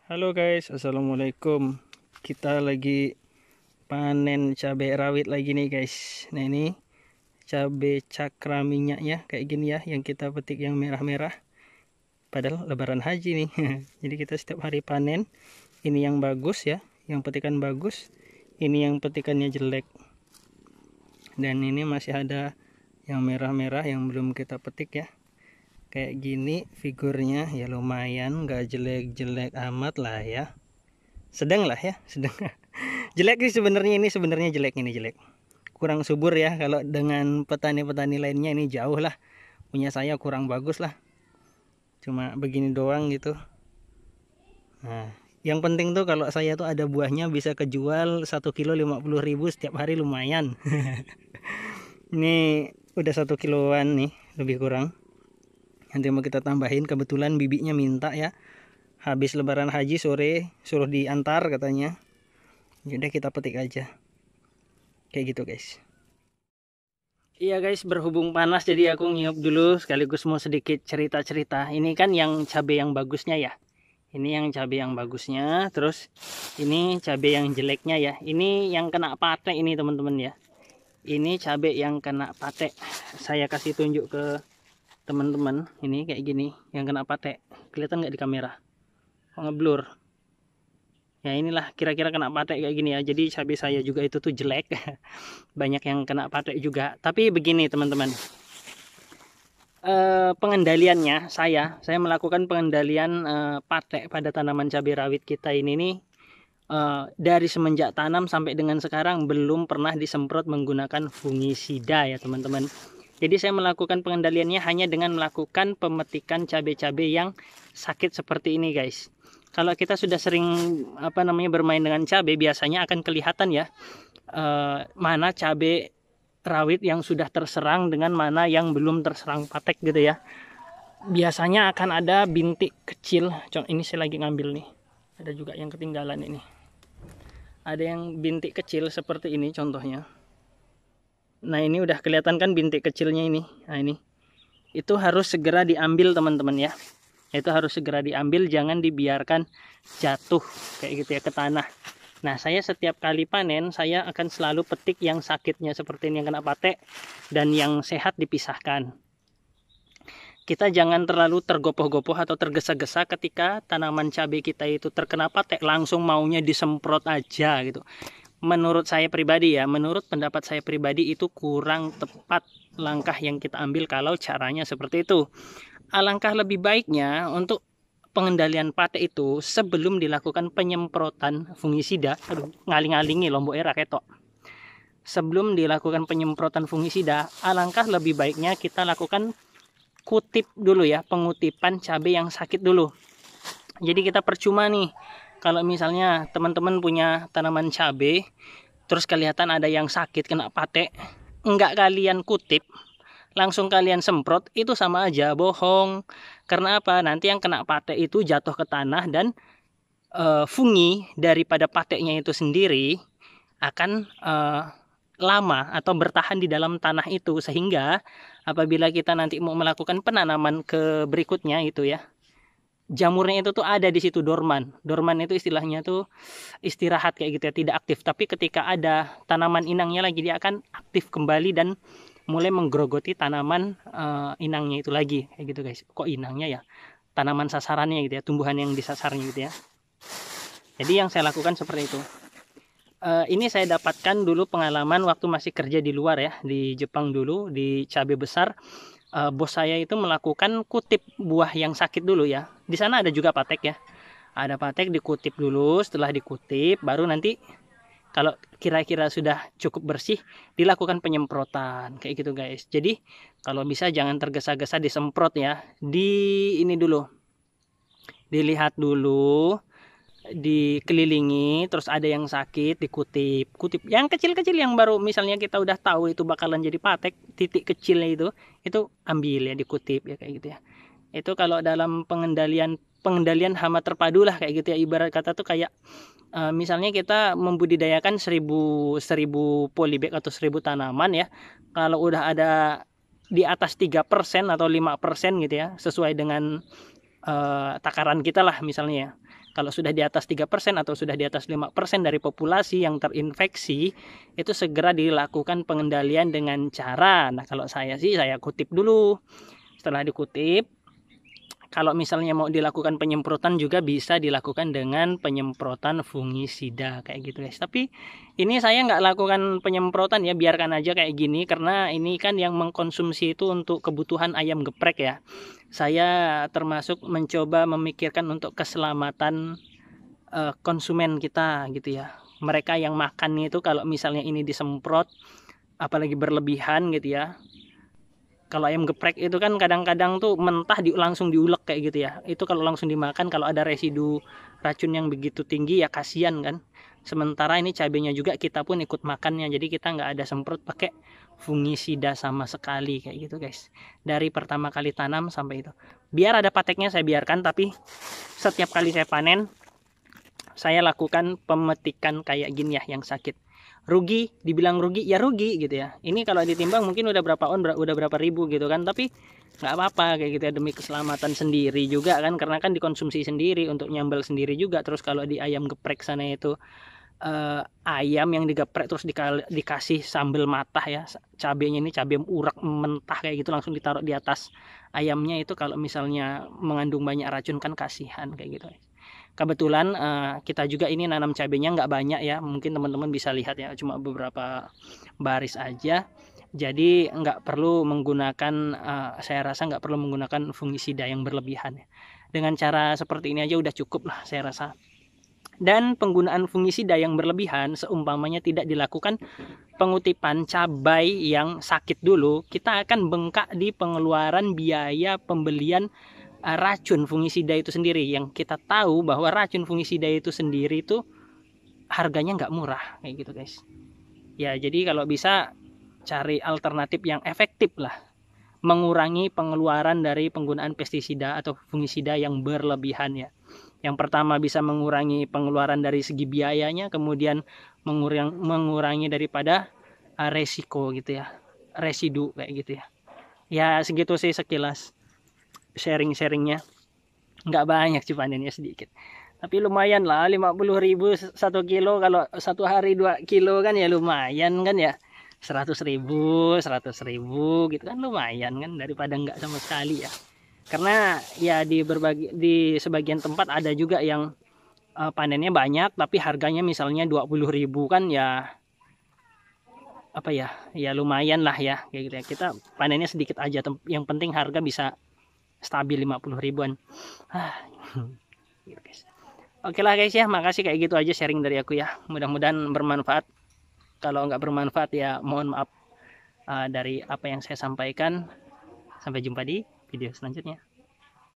Halo guys, assalamualaikum. Kita lagi panen cabai rawit lagi nih guys. Nah ini cabai cakra minyak ya, kayak gini ya, yang kita petik yang merah-merah. Padahal lebaran haji nih. Jadi kita setiap hari panen. Ini yang bagus ya, yang petikan bagus. Ini yang petikannya jelek. Dan ini masih ada yang merah-merah yang belum kita petik ya. Kayak gini figurnya ya, lumayan, nggak jelek-jelek amat lah ya. Sedang lah ya, sedang. Jelek sih sebenarnya, ini sebenarnya jelek, ini jelek. Kurang subur ya, kalau dengan petani-petani lainnya ini jauh lah. Punya saya kurang bagus lah. Cuma begini doang gitu. Nah, yang penting tuh kalau saya tuh ada buahnya bisa kejual 1 kilo 50.000 setiap hari, lumayan. Ini udah 1 kiloan nih, lebih kurang. Nanti mau kita tambahin, kebetulan bibinya minta ya. Habis lebaran haji sore suruh diantar katanya. Yaudah kita petik aja. Kayak gitu guys. Iya guys, berhubung panas jadi aku nyiup dulu sekaligus mau sedikit cerita-cerita. Ini kan yang cabai yang bagusnya ya. Ini yang cabai yang bagusnya, terus ini cabai yang jeleknya ya. Ini yang kena patek ini teman-teman ya. Ini cabai yang kena patek. Saya kasih tunjuk ke teman-teman. Ini kayak gini, yang kena patek. Kelihatan nggak di kamera? Oh, ngeblur. Ya inilah kira-kira kena patek kayak gini ya. Jadi cabai saya juga itu tuh jelek. Banyak yang kena patek juga. Tapi begini teman-teman. Pengendaliannya saya melakukan pengendalian patek pada tanaman cabai rawit kita ini nih. Dari semenjak tanam sampai dengan sekarang belum pernah disemprot menggunakan fungisida ya teman-teman. Jadi saya melakukan pengendaliannya hanya dengan melakukan pemetikan cabai-cabai yang sakit seperti ini guys. Kalau kita sudah sering bermain dengan cabai, biasanya akan kelihatan ya mana cabai rawit yang sudah terserang dengan mana yang belum terserang patek gitu ya. Biasanya akan ada bintik kecil. Ini saya lagi ngambil nih. Ada juga yang ketinggalan ini. Ada yang bintik kecil seperti ini contohnya. Nah ini udah kelihatan kan bintik kecilnya ini. Nah ini. Itu harus segera diambil teman-teman ya. Itu harus segera diambil, jangan dibiarkan jatuh kayak gitu ya ke tanah. Nah saya setiap kali panen saya akan selalu petik yang sakitnya seperti ini, yang kena patek, dan yang sehat dipisahkan. Kita jangan terlalu tergopoh-gopoh atau tergesa-gesa ketika tanaman cabai kita itu terkena patek langsung maunya disemprot aja gitu. Menurut saya pribadi ya, menurut pendapat saya pribadi itu kurang tepat langkah yang kita ambil kalau caranya seperti itu. Alangkah lebih baiknya untuk pengendalian patek itu sebelum dilakukan penyemprotan fungisida. Aduh, ngaling-ngalingi lombok era ketok. Sebelum dilakukan penyemprotan fungisida, alangkah lebih baiknya kita lakukan kutip dulu ya, pengutipan cabai yang sakit dulu. Jadi kita percuma nih kalau misalnya teman-teman punya tanaman cabai terus kelihatan ada yang sakit kena patek, enggak kalian kutip, langsung kalian semprot, itu sama aja bohong. Karena apa? Nanti yang kena patek itu jatuh ke tanah dan fungi daripada pateknya itu sendiri akan lama atau bertahan di dalam tanah itu, sehingga apabila kita nanti mau melakukan penanaman ke berikutnya itu ya, jamurnya itu tuh ada di situ dorman. Dorman itu istilahnya tuh istirahat kayak gitu ya, tidak aktif. Tapi ketika ada tanaman inangnya lagi, dia akan aktif kembali dan mulai menggerogoti tanaman inangnya itu lagi kayak gitu guys. Kok inangnya ya? Tanaman sasarannya gitu ya, tumbuhan yang disasarnya gitu ya. Jadi yang saya lakukan seperti itu. Ini saya dapatkan dulu pengalaman waktu masih kerja di luar ya, di Jepang dulu, di cabai besar. Bos saya itu melakukan kutip buah yang sakit dulu ya. Di sana ada juga patek ya. Ada patek, dikutip dulu, setelah dikutip baru nanti kalau kira-kira sudah cukup bersih dilakukan penyemprotan kayak gitu guys. Jadi kalau bisa jangan tergesa-gesa disemprot ya. Ini dulu. Dilihat dulu, dikelilingi, terus ada yang sakit dikutip, yang kecil-kecil yang baru misalnya kita udah tahu itu bakalan jadi patek, titik kecilnya itu ambil ya, dikutip ya kayak gitu ya. Itu kalau dalam pengendalian hama terpadu lah kayak gitu ya, ibarat kata tuh kayak misalnya kita membudidayakan 1000 polybag atau 1000 tanaman ya. Kalau udah ada di atas 3% atau 5% gitu ya, sesuai dengan takaran kita lah misalnya ya. Kalau sudah di atas 3% atau sudah di atas 5% dari populasi yang terinfeksi, itu segera dilakukan pengendalian dengan cara, nah kalau saya sih saya kutip dulu. Setelah dikutip, kalau misalnya mau dilakukan penyemprotan juga bisa dilakukan dengan penyemprotan fungisida kayak gitu guys. Tapi ini saya nggak lakukan penyemprotan ya, biarkan aja kayak gini karena ini kan yang mengkonsumsi itu untuk kebutuhan ayam geprek ya. Saya termasuk mencoba memikirkan untuk keselamatan konsumen kita gitu ya. Mereka yang makan itu kalau misalnya ini disemprot apalagi berlebihan gitu ya. Kalau ayam geprek itu kan kadang-kadang tuh mentah langsung diulek kayak gitu ya. Itu kalau langsung dimakan, kalau ada residu racun yang begitu tinggi ya kasihan kan. Sementara ini cabenya juga kita pun ikut makannya, jadi kita nggak ada semprot pakai fungisida sama sekali kayak gitu guys. Dari pertama kali tanam sampai itu. Biar ada pateknya saya biarkan, tapi setiap kali saya panen saya lakukan pemetikan kayak gini ya yang sakit. Rugi, dibilang rugi ya rugi gitu ya. Ini kalau ditimbang mungkin udah berapa udah berapa ribu gitu kan, tapi nggak apa-apa kayak gitu ya, demi keselamatan sendiri juga kan, karena kan dikonsumsi sendiri untuk nyambel sendiri juga. Terus kalau di ayam geprek sana itu ayam yang digeprek terus dikasih sambal matah ya, cabenya ini cabai urak mentah kayak gitu langsung ditaruh di atas ayamnya, itu kalau misalnya mengandung banyak racun kan kasihan kayak gitu. Kebetulan kita juga ini nanam cabenya nggak banyak ya, mungkin teman-teman bisa lihat ya, cuma beberapa baris aja. Jadi nggak perlu menggunakan, saya rasa nggak perlu menggunakan fungisida yang berlebihan ya. Dengan cara seperti ini aja udah cukup lah saya rasa. Dan penggunaan fungisida yang berlebihan seumpamanya tidak dilakukan pengutipan cabai yang sakit dulu, kita akan bengkak di pengeluaran biaya pembelian racun fungisida itu sendiri, yang kita tahu bahwa racun fungisida itu sendiri itu harganya nggak murah kayak gitu guys ya. Jadi kalau bisa cari alternatif yang efektif lah, mengurangi pengeluaran dari penggunaan pestisida atau fungisida yang berlebihan ya. Yang pertama bisa mengurangi pengeluaran dari segi biayanya, kemudian mengurangi daripada resiko gitu ya, residu kayak gitu ya. Ya segitu sih sekilas sharing-sharingnya, nggak banyak sih panennya, sedikit tapi lumayan lah. 50.000 1 kilo, kalau 1 hari 2 kilo kan ya lumayan kan ya. 100.000 gitu kan lumayan kan, daripada nggak sama sekali ya. Karena ya di sebagian tempat ada juga yang panennya banyak tapi harganya misalnya 20.000 kan ya, apa ya, ya lumayan lah ya kayak gitu ya. Kita panennya sedikit aja, yang penting harga bisa stabil 50 ribuan. Gitu guys. Oke lah guys ya, makasih, kayak gitu aja sharing dari aku ya. Mudah-mudahan bermanfaat. Kalau nggak bermanfaat ya mohon maaf dari apa yang saya sampaikan. Sampai jumpa di video selanjutnya.